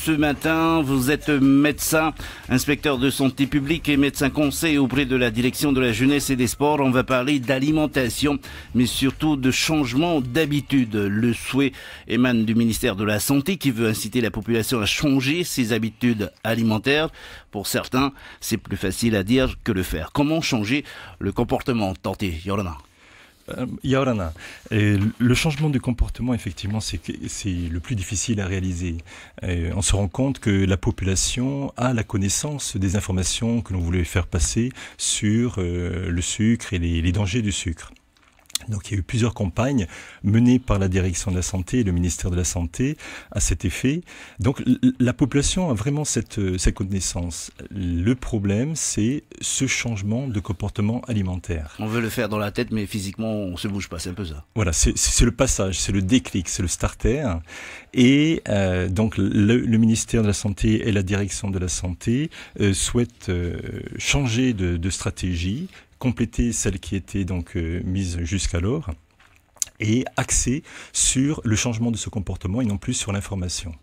ce matin. Vous êtes médecin, inspecteur de santé publique et médecin conseil auprès de la direction de la jeunesse et des sports. On va parler d'alimentation, mais surtout de changement d'habitude. Le souhait émane du ministère de la Santé qui veut inciter la population à changer ses habitudes alimentaires. Pour certains, c'est plus facile à dire que le faire. Comment changer le comportement? Tentez, Yorana. Yorana, le changement de comportement, effectivement, c'est le plus difficile à réaliser. On se rend compte que la population a la connaissance des informations que l'on voulait faire passer sur le sucre et les dangers du sucre. Donc il y a eu plusieurs campagnes menées par la direction de la santé et le ministère de la Santé à cet effet. Donc la population a vraiment cette connaissance. Le problème, c'est ce changement de comportement alimentaire. On veut le faire dans la tête, mais physiquement, on ne se bouge pas, c'est un peu ça. Voilà, c'est le passage, c'est le déclic, c'est le starter. Et donc le ministère de la Santé et la direction de la Santé souhaitent changer de stratégie, compléter celle qui était donc mise jusqu'alors et axer sur le changement de ce comportement et non plus sur l'information.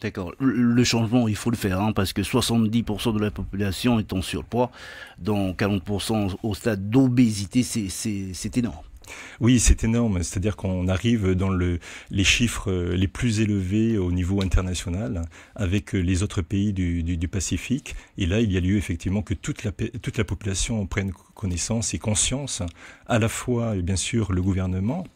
D'accord. Le changement, il faut le faire, parce que 70% de la population est en surpoids, dont 40% au stade d'obésité, c'est énorme. Oui, c'est énorme. C'est-à-dire qu'on arrive dans les chiffres les plus élevés au niveau international avec les autres pays du Pacifique. Et là, il y a lieu effectivement que toute la population prenne connaissance et conscience, à la fois, bien sûr, le gouvernement,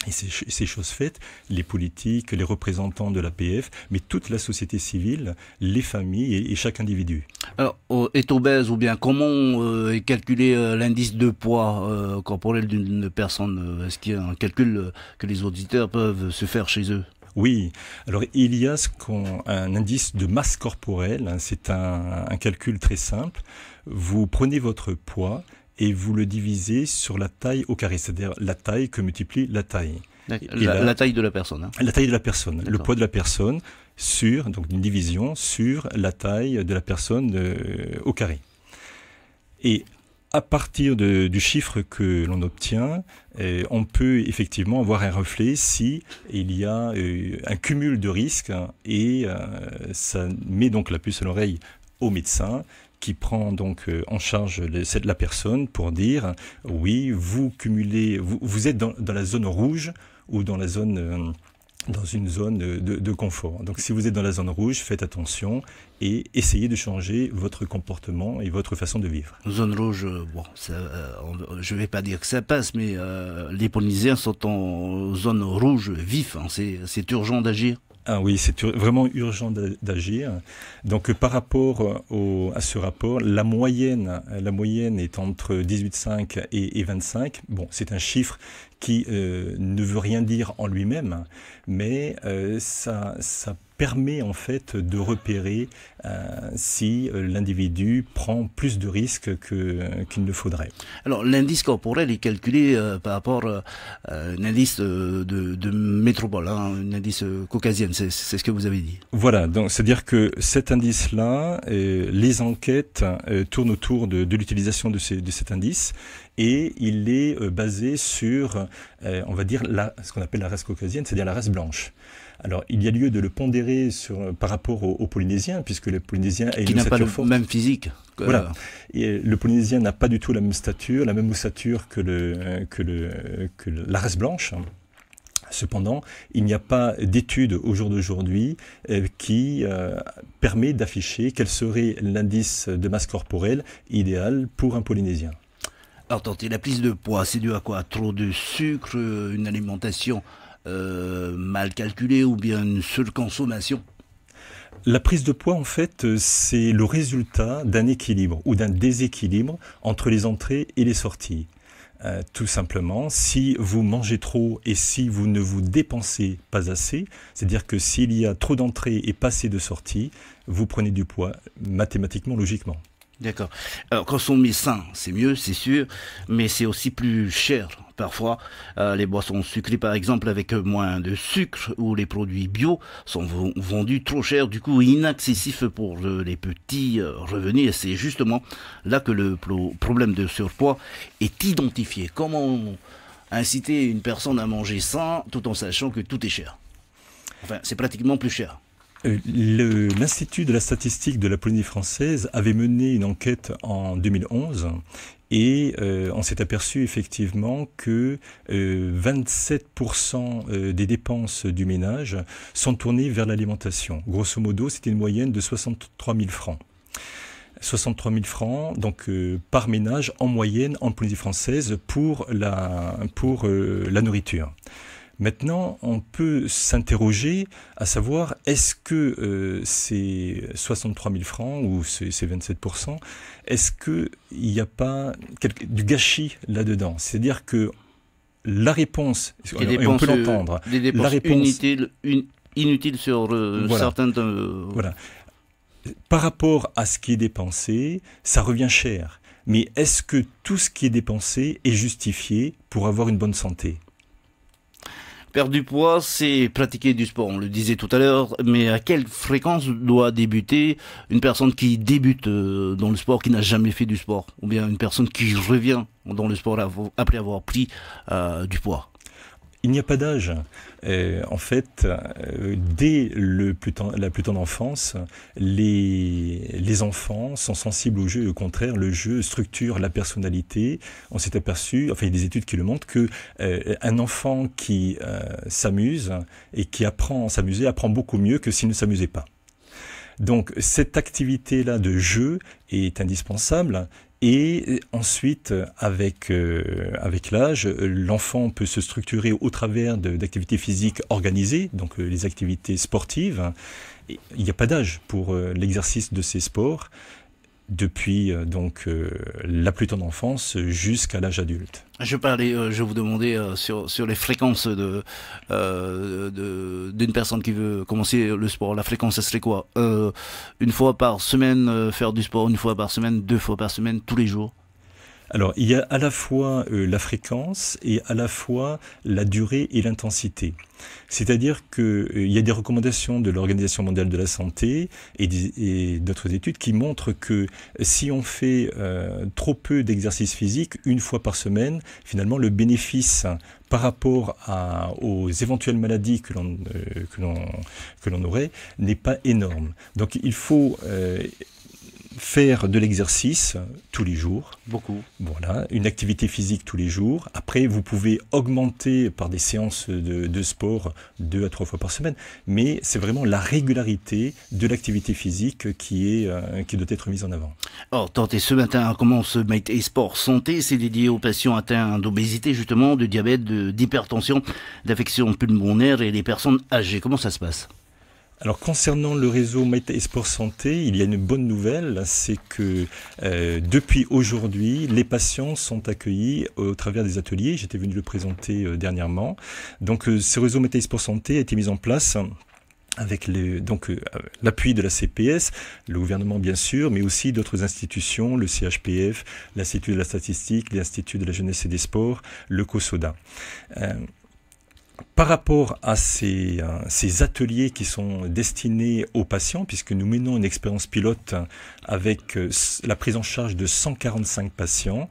et c'est chose faite, les politiques, les représentants de l'APF, mais toute la société civile, les familles et chaque individu. Alors, est obèse ou bien comment est calculé l'indice de poids corporel d'une personne? Est-ce qu'il y a un calcul que les auditeurs peuvent se faire chez eux? Oui, alors il y a un indice de masse corporelle, c'est un calcul très simple. Vous prenez votre poids et vous le divisez sur la taille au carré, c'est-à-dire la taille que multiplie la taille. La taille de la personne. La taille de la personne, le poids de la personne donc une division sur la taille de la personne au carré. Et à partir du chiffre que l'on obtient, on peut effectivement avoir un reflet si il y a un cumul de risques et ça met donc la puce à l'oreille au médecin qui prend donc en charge la personne pour dire oui, vous cumulez, vous êtes dans la zone rouge ou dans une zone de confort. Donc si vous êtes dans la zone rouge, faites attention et essayez de changer votre comportement et votre façon de vivre. Zone rouge, je ne vais pas dire que ça passe, mais les Polynésiens sont en zone rouge vif, c'est urgent d'agir. Ah oui, c'est vraiment urgent d'agir. Donc par rapport à ce rapport, la moyenne est entre 18,5 et 25. Bon, c'est un chiffre qui ne veut rien dire en lui-même, mais ça permet en fait de repérer si l'individu prend plus de risques qu'il ne faudrait. Alors l'indice corporel est calculé par rapport à un indice de métropole, un indice caucasien, c'est ce que vous avez dit. Voilà, donc c'est-à-dire que cet indice-là, les enquêtes tournent autour de l'utilisation de cet indice et il est basé sur, on va dire, ce qu'on appelle la race caucasienne, c'est-à-dire la race blanche. Alors, il y a lieu de le pondérer par rapport aux Polynésiens, puisque le Polynésien a une ossature forte. Qui n'a pas le même physique. Voilà. Et le Polynésien n'a pas du tout la même stature, la même ossature que la race blanche. Cependant, il n'y a pas d'étude au jour d'aujourd'hui qui permet d'afficher quel serait l'indice de masse corporelle idéal pour un Polynésien. Alors, tentez, la prise de poids, c'est dû à quoi? Trop de sucre, une alimentation mal calculée ou bien une surconsommation? La prise de poids, en fait, c'est le résultat d'un équilibre ou d'un déséquilibre entre les entrées et les sorties. Tout simplement, si vous mangez trop et si vous ne vous dépensez pas assez, c'est-à-dire que s'il y a trop d'entrées et pas assez de sorties, vous prenez du poids mathématiquement, logiquement. D'accord. Alors, consommer sain, c'est mieux, c'est sûr, mais c'est aussi plus cher. Parfois, les boissons sucrées, par exemple, avec moins de sucre, ou les produits bio sont vendus trop cher, du coup inaccessifs pour les petits revenus. Et c'est justement là que le problème de surpoids est identifié. Comment inciter une personne à manger sain tout en sachant que tout est cher? Enfin, c'est pratiquement plus cher. L'Institut de la statistique de la Polynésie française avait mené une enquête en 2011 et on s'est aperçu effectivement que 27% des dépenses du ménage sont tournées vers l'alimentation. Grosso modo, c'était une moyenne de 63 000 francs. 63 000 francs donc, par ménage en moyenne en Polynésie française pour la nourriture. Maintenant, on peut s'interroger à savoir est-ce que ces 63 000 francs ou ces 27%, est-ce qu'il n'y a pas du gâchis là-dedans? C'est-à-dire que la réponse, et on peut l'entendre, des dépenses la réponse inutiles sur certains... Voilà. Par rapport à ce qui est dépensé, ça revient cher. Mais est-ce que tout ce qui est dépensé est justifié pour avoir une bonne santé? Perdre du poids, c'est pratiquer du sport, on le disait tout à l'heure, mais à quelle fréquence doit débuter une personne qui débute dans le sport, qui n'a jamais fait du sport, ou bien une personne qui revient dans le sport après avoir pris du poids? Il n'y a pas d'âge. En fait, dès la plus tendre enfance, les enfants sont sensibles au jeu. Et au contraire, le jeu structure la personnalité. On s'est aperçu, enfin il y a des études qui le montrent, que un enfant qui s'amuse et qui apprend à s'amuser apprend beaucoup mieux que s'il ne s'amusait pas. Donc cette activité-là de jeu est indispensable. Et ensuite, avec l'âge, l'enfant peut se structurer au travers d'activités physiques organisées, donc les activités sportives. Et il n'y a pas d'âge pour l'exercice de ces sports, depuis la plus tendre enfance jusqu'à l'âge adulte. Je vous demandais sur les fréquences d'une personne qui veut commencer le sport. La fréquence, ça serait quoi? Une fois par semaine faire du sport, une fois par semaine, 2 fois par semaine, tous les jours? Alors, il y a à la fois la fréquence et à la fois la durée et l'intensité. C'est-à-dire qu'il y a des recommandations de l'Organisation mondiale de la santé et d'autres études qui montrent que si on fait trop peu d'exercice physique, une fois par semaine, finalement, le bénéfice par rapport aux éventuelles maladies que l'on aurait n'est pas énorme. Donc, il faut... faire de l'exercice tous les jours. Beaucoup. Voilà, une activité physique tous les jours. Après, vous pouvez augmenter par des séances de sport 2 à 3 fois par semaine. Mais c'est vraiment la régularité de l'activité physique qui doit être mise en avant. Alors, tentez ce matin, comment ce Métis Sport Santé, c'est dédié aux patients atteints d'obésité, justement, de diabète, d'hypertension, d'affections pulmonaires et les personnes âgées. Comment ça se passe? Alors concernant le réseau Métis Sport Santé, il y a une bonne nouvelle, c'est que depuis aujourd'hui, les patients sont accueillis au travers des ateliers. J'étais venu le présenter dernièrement. Donc ce réseau Métis Sport Santé a été mis en place avec l'appui de la CPS, le gouvernement bien sûr, mais aussi d'autres institutions, le CHPF, l'Institut de la statistique, l'Institut de la jeunesse et des sports, le COSODA. Par rapport à ces ateliers qui sont destinés aux patients, puisque nous menons une expérience pilote avec la prise en charge de 145 patients,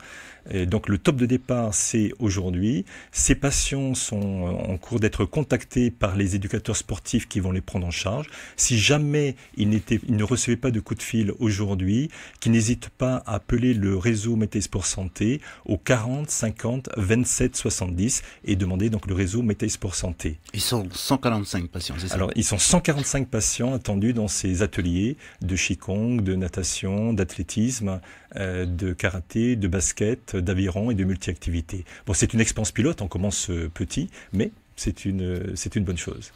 et donc le top de départ, c'est aujourd'hui. Ces patients sont en cours d'être contactés par les éducateurs sportifs qui vont les prendre en charge. Si jamais ils ne recevaient pas de coup de fil aujourd'hui, qu'ils n'hésitent pas à appeler le réseau Métis Sport Santé au 40 50 27 70 et demander donc le réseau Métis Sport Santé. Ils sont 145 patients, c'est ça? Alors, ils sont 145 patients attendus dans ces ateliers de Qigong, de natation, d'athlétisme, de karaté, de basket, d'aviron et de multi-activités. Bon, c'est une expérience pilote, on commence petit, mais c'est une bonne chose.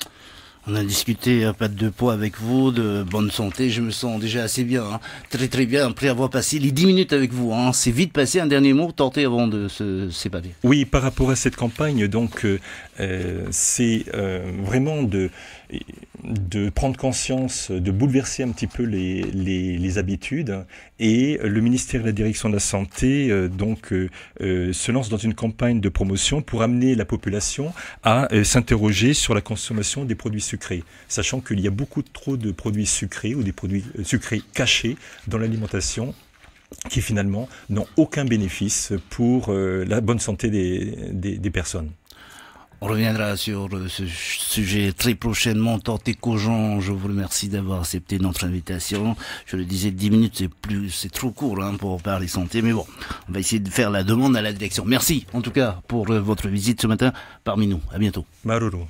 On a discuté à pas de poids avec vous, de bonne santé, je me sens déjà assez bien, hein. Très très bien, après avoir passé les 10 minutes avec vous, hein. C'est vite passé. Un dernier mot, tentez avant de se séparer. Oui, par rapport à cette campagne, donc c'est vraiment de prendre conscience, de bouleverser un petit peu les habitudes, et le ministère de la Direction de la Santé se lance dans une campagne de promotion pour amener la population à s'interroger sur la consommation des produits sucrés, sachant qu'il y a beaucoup trop de produits sucrés ou des produits sucrés cachés dans l'alimentation qui finalement n'ont aucun bénéfice pour la bonne santé des personnes. On reviendra sur ce sujet très prochainement. Tanteko Jean, je vous remercie d'avoir accepté notre invitation. Je le disais, 10 minutes, c'est trop court pour parler santé. Mais bon, on va essayer de faire la demande à la direction. Merci, en tout cas, pour votre visite ce matin parmi nous. À bientôt. Maruru.